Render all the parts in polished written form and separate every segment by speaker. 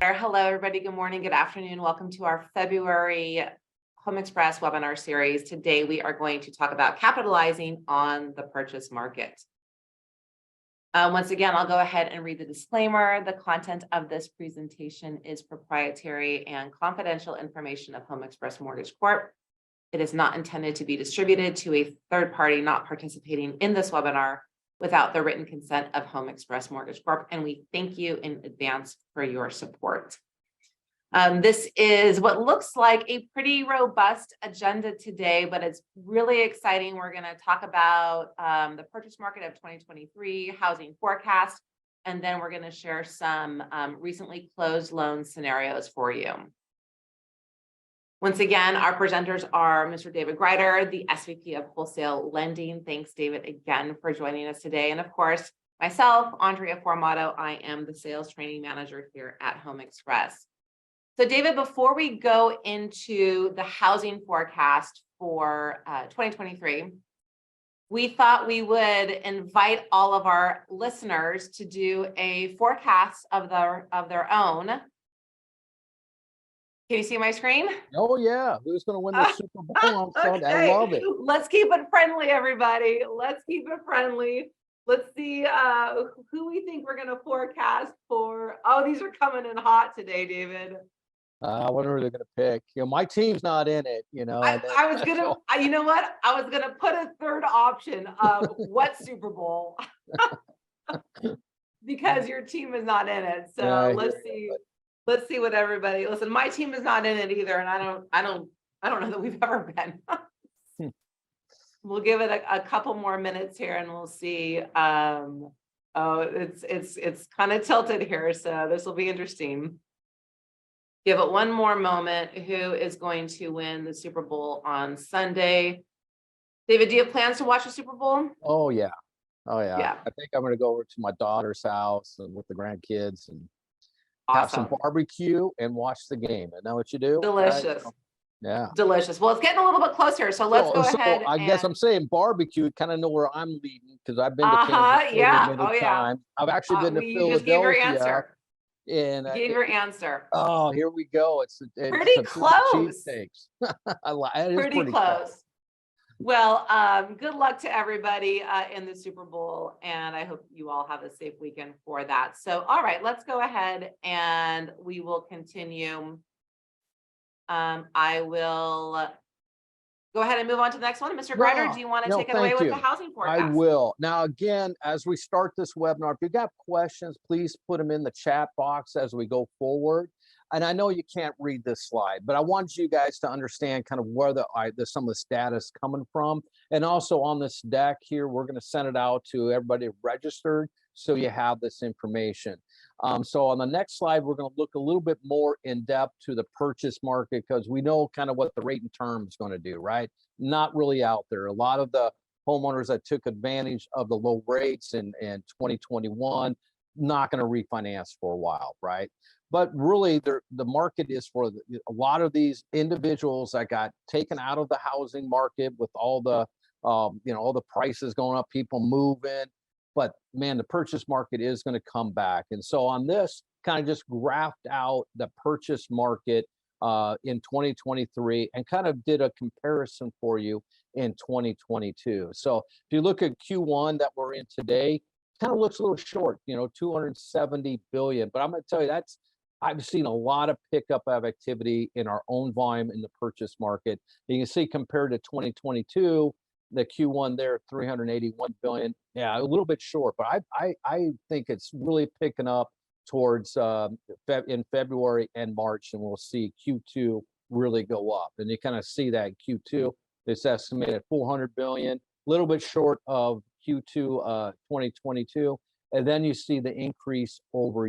Speaker 1: Hello, everybody. Good morning, good afternoon. Welcome to our February Home Express webinar series. Today, we are going to talk about capitalizing on the purchase market. Once again, I'll go ahead and read the disclaimer. The content of this presentation is proprietary and confidential information of Home Express Mortgage Corp. It is not intended to be distributed to a third party not participating in this webinar without the written consent of Home Express Mortgage Corp. And we thank you in advance for your support. This is what looks like a pretty robust agenda today, but it's really exciting. We're going to talk about the purchase market of 2023, housing forecast, and then we're going to share some recently closed loan scenarios for you. Once again, our presenters are Mr. David Greider, the SVP of Wholesale Lending. Thanks, David, again for joining us today. And of course, myself, Andrea Formato. I am the Sales Training Manager here at Home Express. So David, before we go into the housing forecast for 2023, we thought we would invite all of our listeners to do a forecast of their own. Can you see my screen?
Speaker 2: Oh yeah, who's going to win the Super Bowl on Sunday? I love it.
Speaker 1: Let's keep it friendly, everybody. Let's keep it friendly. Let's see who we think we're going to forecast for. Oh, these are coming in hot today, David.
Speaker 2: I wonder who they're going to pick. You know, my team's not in it. You know,
Speaker 1: I was gonna. You know what? I was gonna put a third option of what Super Bowl because your team is not in it. So let's see. Let's see what everybody. Listen, my team is not in it either, and I don't know that we've ever been. We'll give it a couple more minutes here, and we'll see. Oh, it's kind of tilted here, so this will be interesting. Give it one more moment. Who is going to win the Super Bowl on Sunday? David, do you have plans to watch the Super Bowl?
Speaker 2: Oh yeah,
Speaker 1: Yeah.
Speaker 2: I think I'm going to go over to my daughter's house and with the grandkids and
Speaker 1: Awesome.
Speaker 2: have some barbecue and watch the game. Isn't that what you do?
Speaker 1: Delicious.
Speaker 2: Right? Yeah.
Speaker 1: Delicious. Well, it's getting a little bit closer, so let's go ahead.
Speaker 2: I guess I'm saying barbecue. Kind of know where I'm leading because I've been to Kansas City many times. I've actually been to Philadelphia.
Speaker 1: You just gave your answer.
Speaker 2: And
Speaker 1: you gave your answer.
Speaker 2: Oh, here we go. It's
Speaker 1: pretty close.
Speaker 2: Pretty
Speaker 1: close. Well, good luck to everybody in the Super Bowl, and I hope you all have a safe weekend for that. So, all right, let's go ahead and we will continue. I will go ahead and move on to the next one. Mr. Greider, do you want to take it away with the housing forecast?
Speaker 2: I will. Now, again, as we start this webinar, if you've got questions, please put them in the chat box as we go forward. And I know you can't read this slide, but I want you guys to understand kind of where some of the status coming from. And also on this deck here, we're going to send it out to everybody registered so you have this information. So on the next slide, we're going to look a little bit more in depth to the purchase market because we know kind of what the rate and term is going to do, right? Not really out there. A lot of the homeowners that took advantage of the low rates in 2021, not going to refinance for a while, right? But really, the market is for a lot of these individuals that got taken out of the housing market with all the, all the prices going up, people moving. But man, the purchase market is going to come back. And so on this, kind of just graphed out the purchase market in 2023 and kind of did a comparison for you in 2022. So if you look at Q1 that we're in today, kind of looks a little short, 270 billion. But I'm going to tell you I've seen a lot of pickup of activity in our own volume in the purchase market. You can see compared to 2022, the Q1 there, 381 billion. Yeah, a little bit short, but I think it's really picking up towards in February and March, and we'll see Q2 really go up. And you kind of see that in Q2, it's estimated at 400 billion, a little bit short of Q2 2022. And then you see the increase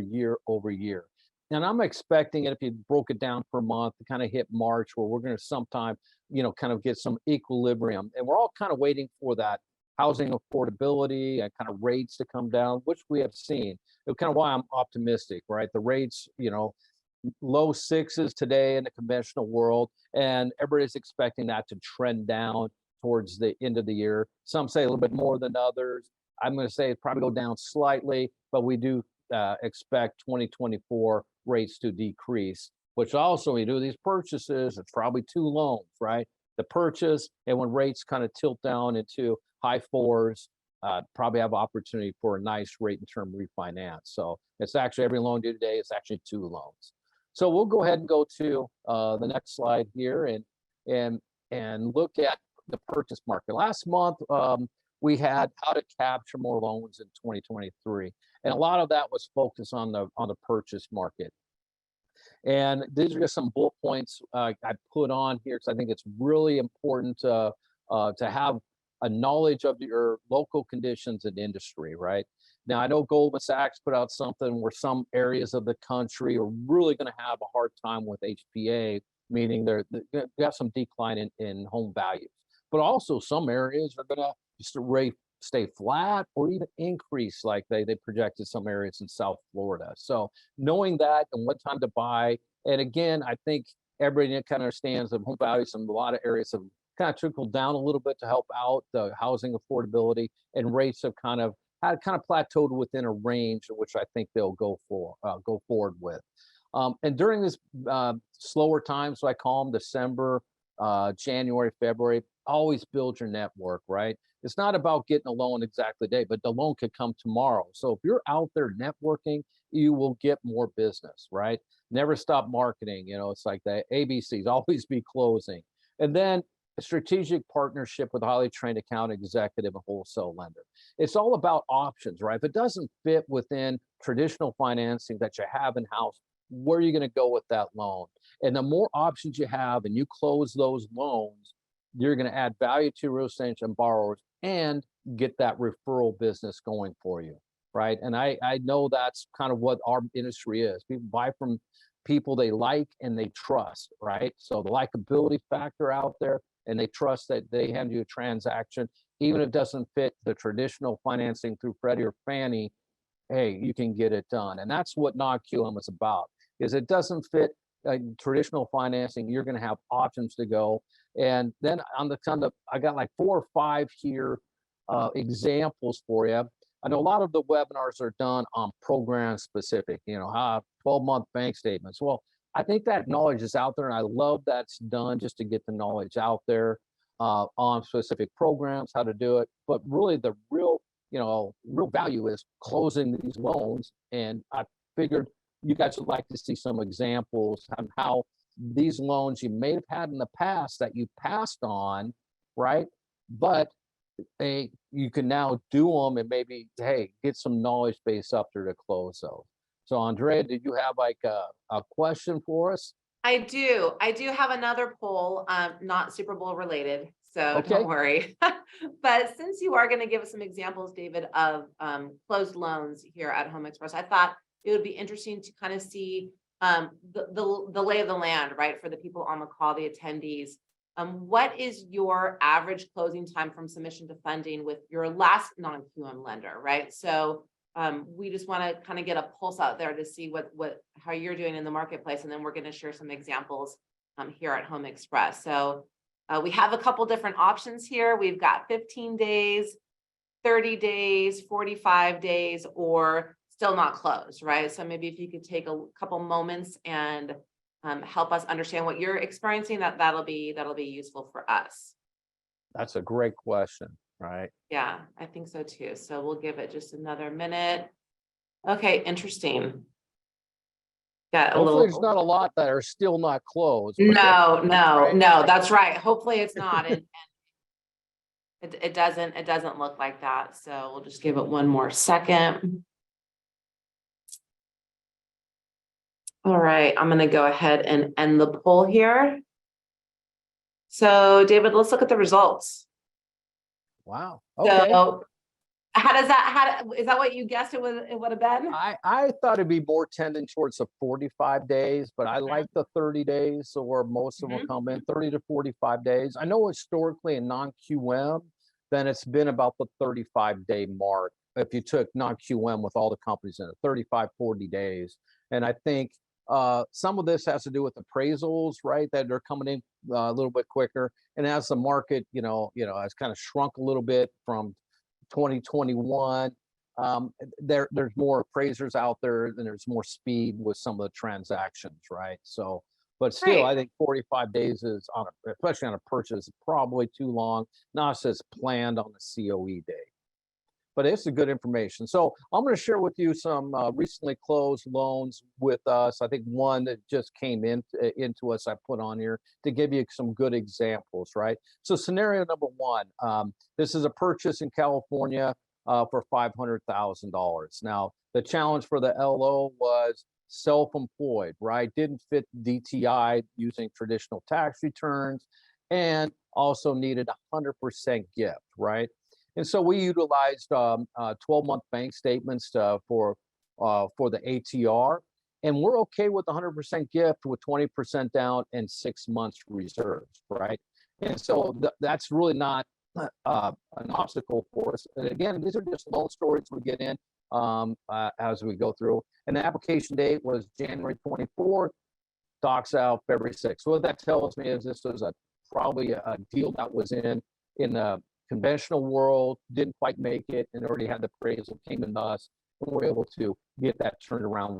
Speaker 2: year over year. And I'm expecting it, if you broke it down per month, to kind of hit March, where we're going to sometime, kind of get some equilibrium. And we're all kind of waiting for that housing affordability and kind of rates to come down, which we have seen. It's kind of why I'm optimistic, right? The rates, low sixes today in the conventional world, and everybody's expecting that to trend down towards the end of the year. Some say a little bit more than others. I'm going to say it probably go down slightly, but we do expect 2024 rates to decrease, which also when you do these purchases, it's probably two loans, right? The purchase, and when rates kind of tilt down into high fours, probably have opportunity for a nice rate and term refinance. So it's actually every loan due today is actually two loans. So we'll go ahead and go to the next slide here and look at the purchase market. Last month, we had how to capture more loans in 2023, and a lot of that was focused on the purchase market. And these are just some bullet points I put on here because I think it's really important to have a knowledge of your local conditions and industry, right? Now, I know Goldman Sachs put out something where some areas of the country are really going to have a hard time with HPA, meaning they have some decline in home values. But also some areas are going to just stay flat or even increase like they projected some areas in South Florida. So knowing that and what time to buy, and again, I think everybody kind of understands that home values in a lot of areas have kind of trickled down a little bit to help out the housing affordability, and rates have kind of plateaued within a range in which I think they'll go forward with. And during this slower times, so I call them December, January, February, always build your network, right? It's not about getting a loan exactly today, but the loan could come tomorrow. So if you're out there networking, you will get more business, right? Never stop marketing. It's like the ABCs, always be closing. And then a strategic partnership with a highly trained account executive and wholesale lender. It's all about options, right? If it doesn't fit within traditional financing that you have in-house, where are you going to go with that loan? And the more options you have and you close those loans, you're going to add value to real estate and borrowers and get that referral business going for you, right? And I know that's kind of what our industry is. People buy from people they like and they trust, right? So the likability factor out there, and they trust that they hand you a transaction, even if it doesn't fit the traditional financing through Freddie or Fannie, hey, you can get it done. And that's what non-QM is about, is it doesn't fit traditional financing, you're going to have options to go. And then on the I got like 4 or 5 here examples for you. I know a lot of the webinars are done on program specific, 12-month bank statements. Well, I think that knowledge is out there, and I love that's done just to get the knowledge out there on specific programs, how to do it. But really the real value is closing these loans. And I figured you guys would like to see some examples on how these loans you may have had in the past that you passed on, right? But you can now do them and maybe, hey, get some knowledge base up there to close those. So Andrea, did you have like a question for us?
Speaker 1: I do have another poll, not Super Bowl related, so
Speaker 2: Okay.
Speaker 1: don't worry. But since you are going to give us some examples, David, of closed loans here at Home Express, I thought it would be interesting to kind of see the lay of the land, right, for the people on the call, the attendees. What is your average closing time from submission to funding with your last non-QM lender, right? So we just want to kind of get a pulse out there to see how you're doing in the marketplace, and then we're going to share some examples here at Home Express. So we have a couple different options here. We've got 15 days, 30 days, 45 days, or still not closed, right? So maybe if you could take a couple moments and help us understand what you're experiencing, that'll be useful for us.
Speaker 2: That's a great question, right?
Speaker 1: Yeah, I think so too. So we'll give it just another minute. Okay, interesting. Got a
Speaker 2: Hopefully
Speaker 1: little.
Speaker 2: there's not a lot that are still not closed.
Speaker 1: No,
Speaker 2: right?
Speaker 1: that's right. Hopefully it's not, and it doesn't look like that. So we'll just give it one more second. All right, I'm going to go ahead and end the poll here. So David, let's look at the results.
Speaker 2: Wow. Okay.
Speaker 1: So is that what you guessed it would have been?
Speaker 2: I thought it'd be more tending towards the 45 days, but I like the 30 days, so where most of them will come in 30 to 45 days. I know historically in non-QM, then it's been about the 35-day mark. If you took non-QM with all the companies in it, 35, 40 days. And I think some of this has to do with appraisals, right? That they're coming in a little bit quicker. And as the market, has kind of shrunk a little bit from 2021, there's more appraisers out there and there's more speed with some of the transactions, right? So, but still,
Speaker 1: Right.
Speaker 2: I think 45 days is especially on a purchase, probably too long, not as planned on the COE day. But it's a good information. So I'm going to share with you some recently closed loans with us. I think one that just came into us, I put on here to give you some good examples, right? So scenario number one, this is a purchase in California for $500,000. Now, the challenge for the LO was self-employed, right? Didn't fit DTI using traditional tax returns and also needed 100% gift, right? And so we utilized 12-month bank statements for the ATR, and we're okay with 100% gift with 20% down and 6 months reserves, right? And so that's really not an obstacle for us. And again, these are just loan stories we get in as we go through. And the application date was January 24th, docs out February 6th. So what that tells me is this was probably a deal that was in the conventional world, didn't quite make it, and already had the appraisal, came in us, and we're able to get that turned around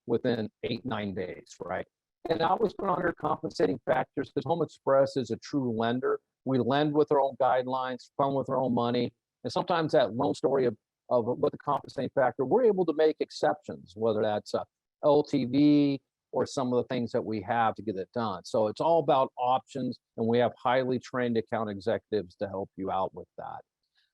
Speaker 2: within 8-9 days, right? And I always put on here compensating factors because Home Express is a true lender. We lend with our own guidelines, fund with our own money, and sometimes that loan story of what the compensating factor, we're able to make exceptions, whether that's a LTV or some of the things that we have to get it done. So it's all about options, and we have highly trained account executives to help you out with that.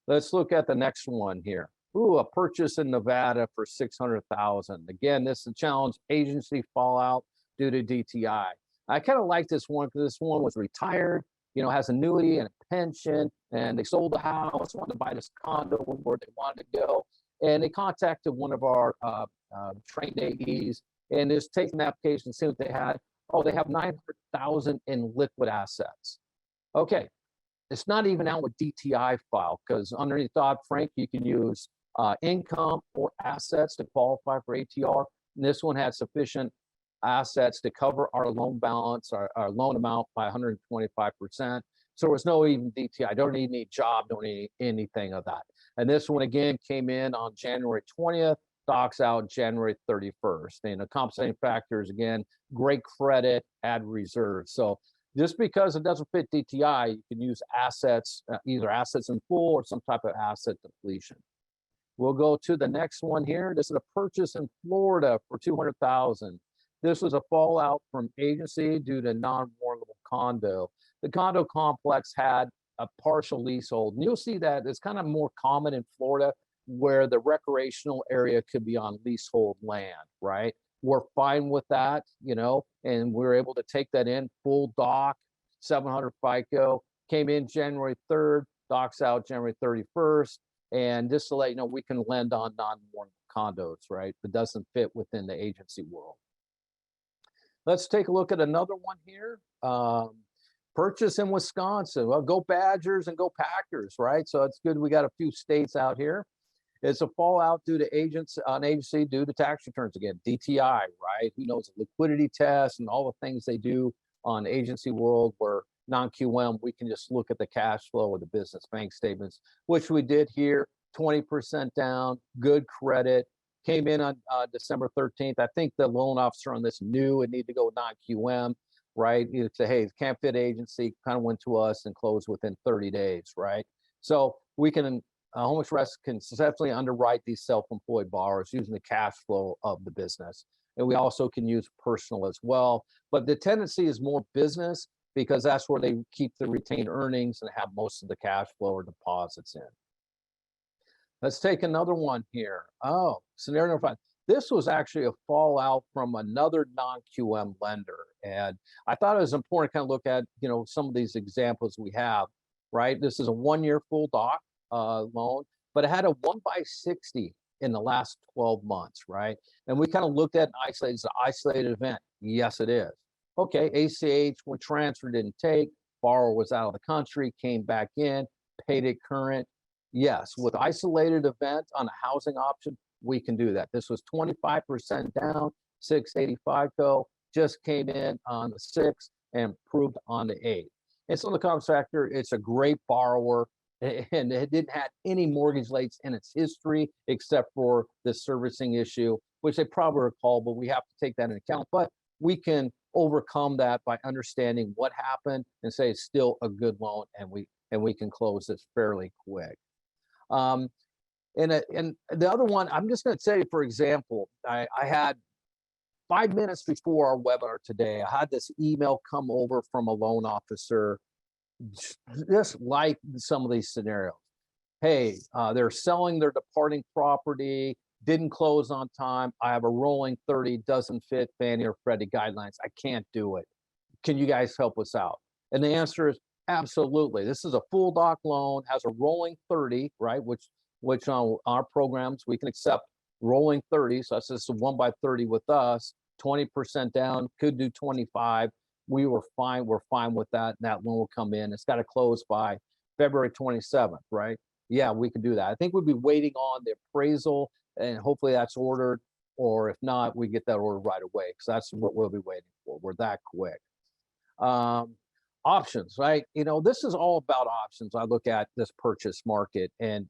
Speaker 2: Let's look at the next one here. Ooh, a purchase in Nevada for $600,000. Again, this is a challenge, agency fallout due to DTI. I kind of like this one because this one was retired, has annuity and a pension, and they sold the house, wanted to buy this condo where they wanted to go. And they contacted one of our trained AEs and is taking the application, see what they had. Oh, they have 900,000 in liquid assets. Okay, it's not even out with DTI file because underneath Dodd-Frank, you can use income or assets to qualify for ATR. And this one had sufficient assets to cover our loan balance, our loan amount by 125%. So there was no even DTI. Don't need any job, don't need anything of that. And this one again came in on January 20th. Docs out January 31st. And the compensating factors, again, great credit, add reserves. So just because it doesn't fit DTI, you can use assets, either assets in full or some type of asset depletion. We'll go to the next one here. This is a purchase in Florida for $200,000. This was a fallout from agency due to non-mortgable condo. The condo complex had a partial leasehold. And you'll see that it's kind of more common in Florida where the recreational area could be on leasehold land, right? We're fine with that, and we're able to take that in full doc, 700 FICO, came in January 3rd, docs out January 31st. And just to let you know, we can lend on non-mortgage condos, right? That doesn't fit within the agency world. Let's take a look at another one here. Purchase in Wisconsin. Well, go Badgers and go Packers, right? So it's good we got a few states out here. It's a fallout due to agency due to tax returns again, DTI, right? Who knows, liquidity tests and all the things they do on agency world where non-QM, we can just look at the cash flow or the business bank statements, which we did here, 20% down, good credit, came in on December 13th. I think the loan officer on this knew it needed to go non-QM, right? You say, hey, can't fit agency, kind of went to us and closed within 30 days, right? So we can, Home Express can successfully underwrite these self-employed borrowers using the cash flow of the business. And we also can use personal as well. But the tendency is more business because that's where they keep the retained earnings and have most of the cash flow or deposits in. Let's take another one here. Oh, scenario number 5. This was actually a fallout from another non-QM lender. And I thought it was important to kind of look at, some of these examples we have, right? This is a 1-year full doc loan, but it had a 1/60 in the last 12 months, right? And we kind of looked at it's an isolated event. Yes, it is. Okay, ACH, when transfer didn't take, borrower was out of the country, came back in, paid it current. Yes, with isolated event on a housing option, we can do that. This was 25% down, 685 FICO, just came in on the 6th and proved on the 8th. And so the comp factor, it's a great borrower. and it didn't have any mortgage rates in its history except for the servicing issue, which they probably recall, but we have to take that into account. But we can overcome that by understanding what happened and say it's still a good loan, and we can close this fairly quick. Um, and the other one, I'm just going to tell you, for example, I had 5 minutes before our webinar today, I had this email come over from a loan officer, just like some of these scenarios. Hey, they're selling their departing property, didn't close on time. I have a rolling 30, doesn't fit Fannie or Freddie guidelines. I can't do it. Can you guys help us out? And the answer is absolutely. This is a full doc loan, has a rolling 30, right? Which on our programs we can accept rolling 30. So that's just a 1x30 with us, 20% down, could do 25. We were fine. We're fine with that. And that loan will come in. It's got to close by February 27th, right? Yeah, we can do that. I think we'd be waiting on the appraisal, and hopefully that's ordered. Or if not, we get that order right away, because that's what we'll be waiting for. We're that quick. Options, right? This is all about options. I look at this purchase market, and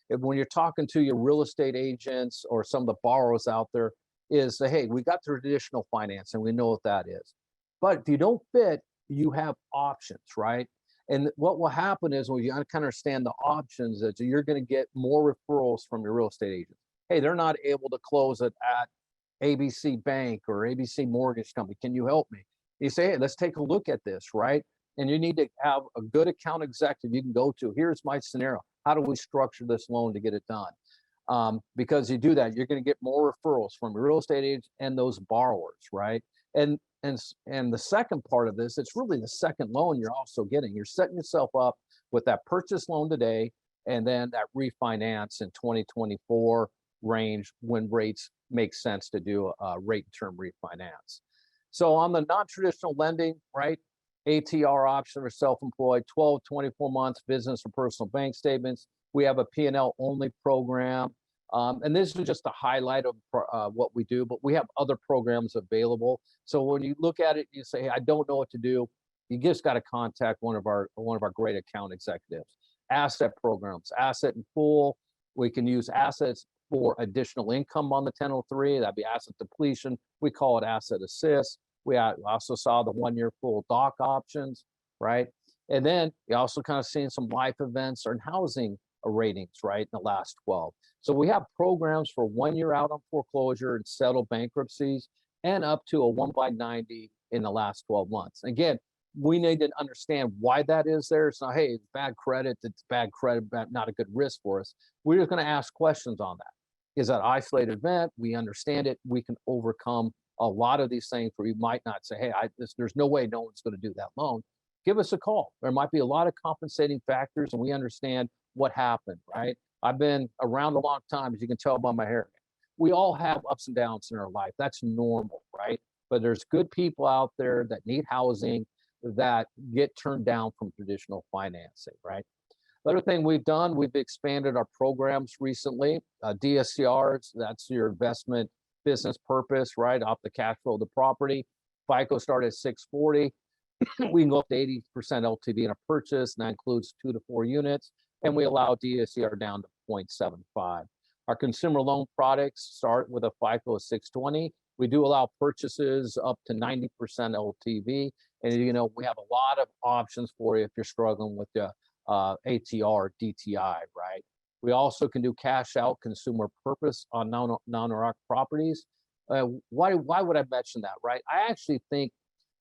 Speaker 2: when you're talking to your real estate agents or some of the borrowers out there, is say, hey, we got the traditional finance and we know what that is, but if you don't fit, you have options, right? And what will happen is, when you kind of understand the options, that you're going to get more referrals from your real estate agent. Hey, they're not able to close it at ABC Bank or ABC Mortgage Company. Can you help me? You say, hey, let's take a look at this, right? And you need to have a good account executive you can go to. Here's my scenario. How do we structure this loan to get it done? Because you do that, you're going to get more referrals from real estate agents and those borrowers, right? And the second part of this, it's really the second loan you're also getting. You're setting yourself up with that purchase loan today, and then that refinance in 2024 range, when rates make sense to do a rate term refinance. So on the non-traditional lending, right? ATR option for self-employed, 12, 24 months business or personal bank statements. We have a P&L only program. And this is just a highlight of what we do, but we have other programs available. So when you look at it, you say, hey, I don't know what to do. You just got to contact one of our great account executives. Asset programs, asset in full. We can use assets for additional income on the 1003. That'd be asset depletion. We call it asset assist. We also saw the 1 year full doc options, right? And then you also kind of seen some life events or housing ratings, right, in the last 12. So we have programs for 1 year out on foreclosure and settle bankruptcies, and up to a 1x90 in the last 12 months. Again, we need to understand why that is there. It's not, hey, it's bad credit, not a good risk for us. We're just going to ask questions on that. Is that an isolated event? We understand it. We can overcome a lot of these things where you might not say, hey, there's no way no one's going to do that loan. Give us a call. There might be a lot of compensating factors, and we understand what happened, right? I've been around a long time, as you can tell by my hair. We all have ups and downs in our life. That's normal, right? But there's good people out there that need housing that get turned down from traditional financing, right? The other thing we've done, we've expanded our programs recently. DSCRs, that's your investment business purpose, right? Off the cash flow of the property. FICO started at 640. We can go up to 80% LTV in a purchase, and that includes 2 to 4 units. And we allow DSCR down to 0.75. Our consumer loan products start with a FICO of 620. We do allow purchases up to 90% LTV. And we have a lot of options for you if you're struggling with the ATR, DTI, right? We also can do cash out consumer purpose on non-ROC properties. Why would I mention that, right? I actually think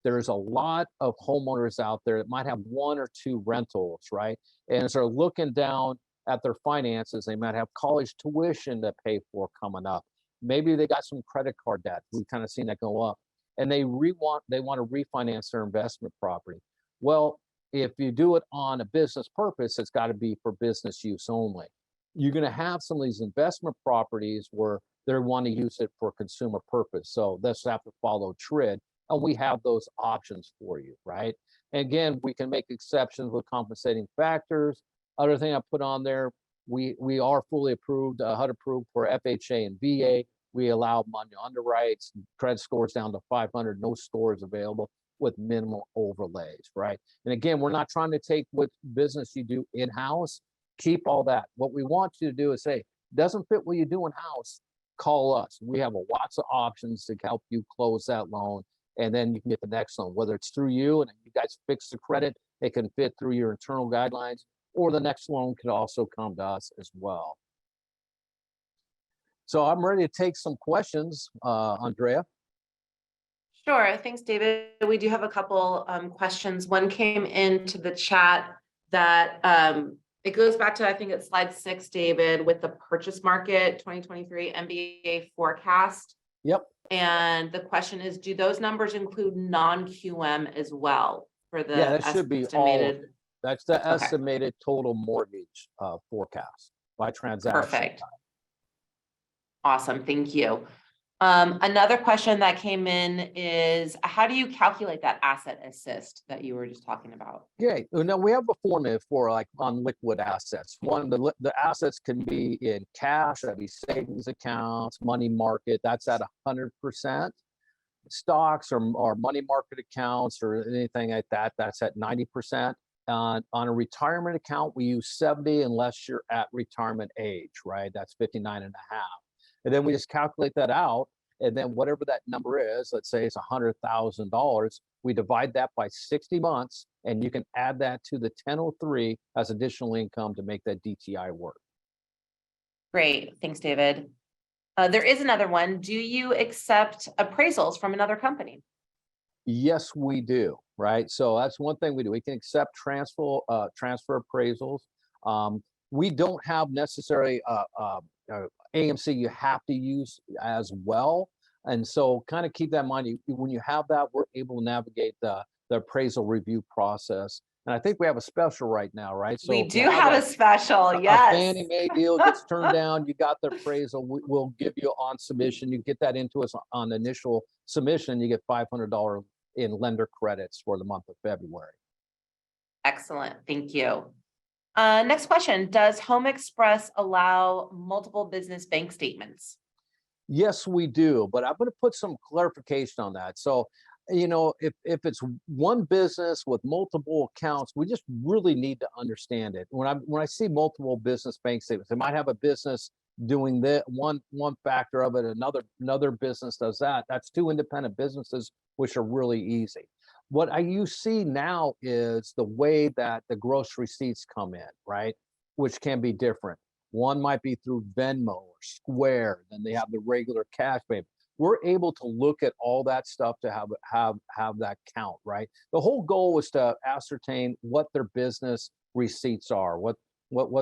Speaker 2: there's a lot of homeowners out there that might have 1 or 2 rentals, right? And as they're looking down at their finances, they might have college tuition to pay for coming up. Maybe they got some credit card debt. We've kind of seen that go up, and they want to refinance their investment property. Well, if you do it on a business purpose, it's got to be for business use only. You're going to have some of these investment properties where they want to use it for consumer purpose. So that's have to follow TRID, and we have those options for you, right? And again, we can make exceptions with compensating factors. Other thing I put on there, we are fully approved, HUD approved for FHA and VA. We allow manual underwrites, credit scores down to 500, no scores available. with minimal overlays, right? And again, we're not trying to take what business you do in-house, keep all that. What we want you to do is say, doesn't fit what you do in-house, call us. We have lots of options to help you close that loan, and then you can get the next loan, whether it's through you and you guys fix the credit, it can fit through your internal guidelines, or the next loan could also come to us as well. So I'm ready to take some questions, Andrea.
Speaker 1: Sure. Thanks, David. We do have a couple questions. One came into the chat that it goes back to, I think it's slide 6, David, with the purchase market 2023 MBA forecast.
Speaker 2: Yep.
Speaker 1: And the question is, do those numbers include non-QM as well for the
Speaker 2: Yeah, that should be all. That's the estimated total mortgage forecast by transaction.
Speaker 1: Perfect. Awesome. Thank you. Another question that came in is, how do you calculate that asset assist that you were just talking about?
Speaker 2: Okay, now we have a formula for like on liquid assets. One, the assets can be in cash, that'd be savings accounts, money market, that's at 100%. Stocks or money market accounts or anything like that, that's at 90%. On a retirement account, we use 70 unless you're at retirement age, right? That's 59 and a half. And then we just calculate that out. And then whatever that number is, let's say it's $100,000, we divide that by 60 months, and you can add that to the 1003 as additional income to make that DTI work.
Speaker 1: Great. Thanks, David. There is another one. Do you accept appraisals from another company?
Speaker 2: Yes, we do, right? So that's one thing we do. We can accept transfer appraisals. We don't have necessarily AMC you have to use as well. And so kind of keep that in mind. When you have that, we're able to navigate the appraisal review process. And I think we have a special right now, right? So
Speaker 1: we do have a special, yes.
Speaker 2: A Fannie Mae deal gets turned down, you got the appraisal, we'll give you on submission. You get that into us on initial submission, you get $500 in lender credits for the month of February.
Speaker 1: Excellent, thank you. Next question, does Home Express allow multiple business bank statements?
Speaker 2: Yes, we do, but I'm going to put some clarification on that. So, you know, if it's one business with multiple accounts, we just really need to understand it. When I see multiple business bank statements, they might have a business doing the one factor of it, another business does that. That's two independent businesses, which are really easy. What you see now is the way that the gross receipts come in, right? Which can be different. One might be through Venmo or Square, then they have the regular cash payment. We're able to look at all that stuff to have that count, right? The whole goal was to ascertain what their business receipts are, what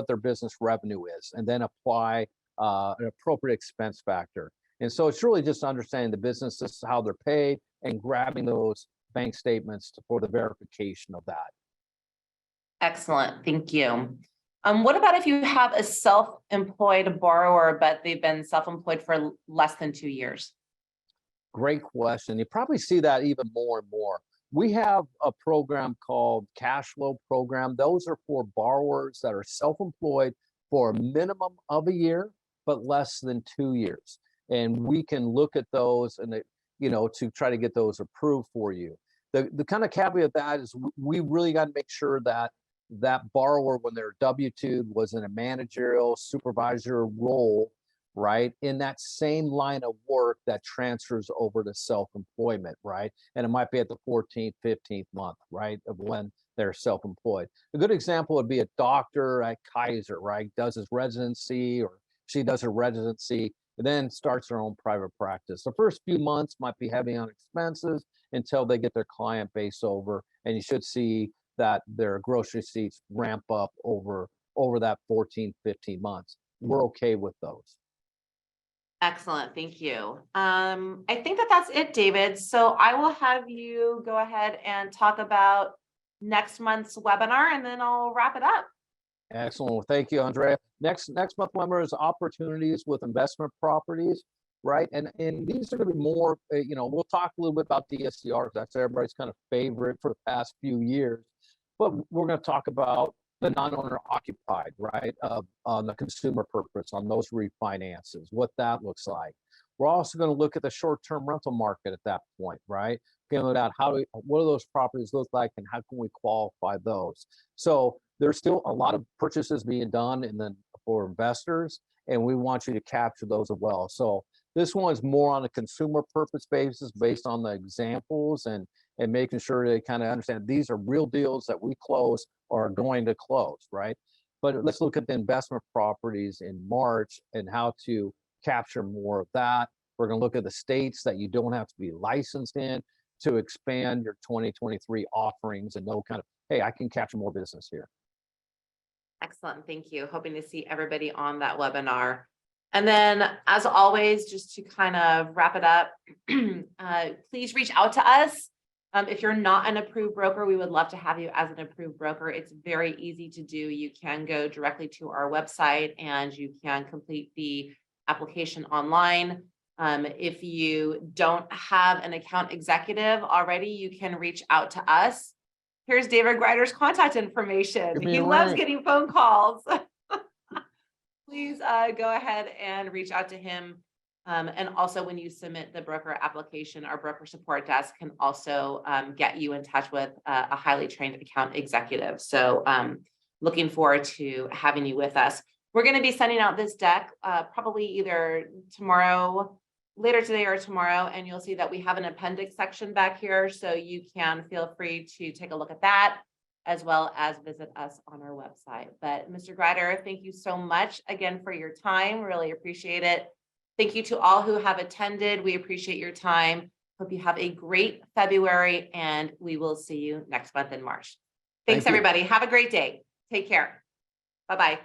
Speaker 2: their business revenue is, and then apply an appropriate expense factor. And so it's really just understanding the businesses, how they're paid, and grabbing those bank statements for the verification of that.
Speaker 1: Excellent, thank you. What about if you have a self-employed borrower, but they've been self-employed for less than 2 years?
Speaker 2: Great question. You probably see that even more and more. We have a program called Cash Flow Program. Those are for borrowers that are self-employed for a minimum of a year, but less than 2 years. And we can look at those and, to try to get those approved for you. The kind of caveat of that is we really got to make sure that that borrower, when they're W-2'd, was in a managerial supervisor role, right, in that same line of work that transfers over to self-employment, right? And it might be at the 14th, 15th month, right, of when they're self-employed. A good example would be a doctor at Kaiser, right, does his residency, or she does her residency and then starts her own private practice. The first few months might be heavy on expenses until they get their client base over, and you should see that their gross receipts ramp up over that 14, 15 months. We're okay with those.
Speaker 1: Excellent, thank you. I think that's it, David. So I will have you go ahead and talk about next month's webinar, and then I'll wrap it up.
Speaker 2: Excellent. Well, thank you, Andrea. Next month webinar is opportunities with investment properties, right? And these are going to be more, we'll talk a little bit about DSCR. That's everybody's kind of favorite for the past few years. But we're going to talk about the non-owner occupied, right? On the consumer purpose, on those refinances, what that looks like. We're also going to look at the short-term rental market at that point, right? Figuring out what do those properties look like and how can we qualify those? So there's still a lot of purchases being done for investors, and we want you to capture those as well. So this one's more on a consumer purpose basis based on the examples and making sure they kind of understand these are real deals that we close or are going to close, right? But let's look at the investment properties in March and how to capture more of that. We're going to look at the states that you don't have to be licensed in to expand your 2023 offerings and know kind of, hey, I can capture more business here.
Speaker 1: Excellent. Thank you. Hoping to see everybody on that webinar. And then, as always, just to kind of wrap it up, please reach out to us. If you're not an approved broker, we would love to have you as an approved broker. It's very easy to do. You can go directly to our website and you can complete the application online. If you don't have an account executive already, you can reach out to us. Here's David Grider's contact information. He loves getting phone calls. Please go ahead and reach out to him. And also when you submit the broker application, our broker support desk can also get you in touch with a highly trained account executive. So looking forward to having you with us. We're going to be sending out this deck probably either later today or tomorrow, and you'll see that we have an appendix section back here. So you can feel free to take a look at that, as well as visit us on our website. But Mr. Grider, thank you so much again for your time. Really appreciate it. Thank you to all who have attended. We appreciate your time. Hope you have a great February, and we will see you next month in March. Thanks, everybody. Have a great day. Take care. Bye-bye.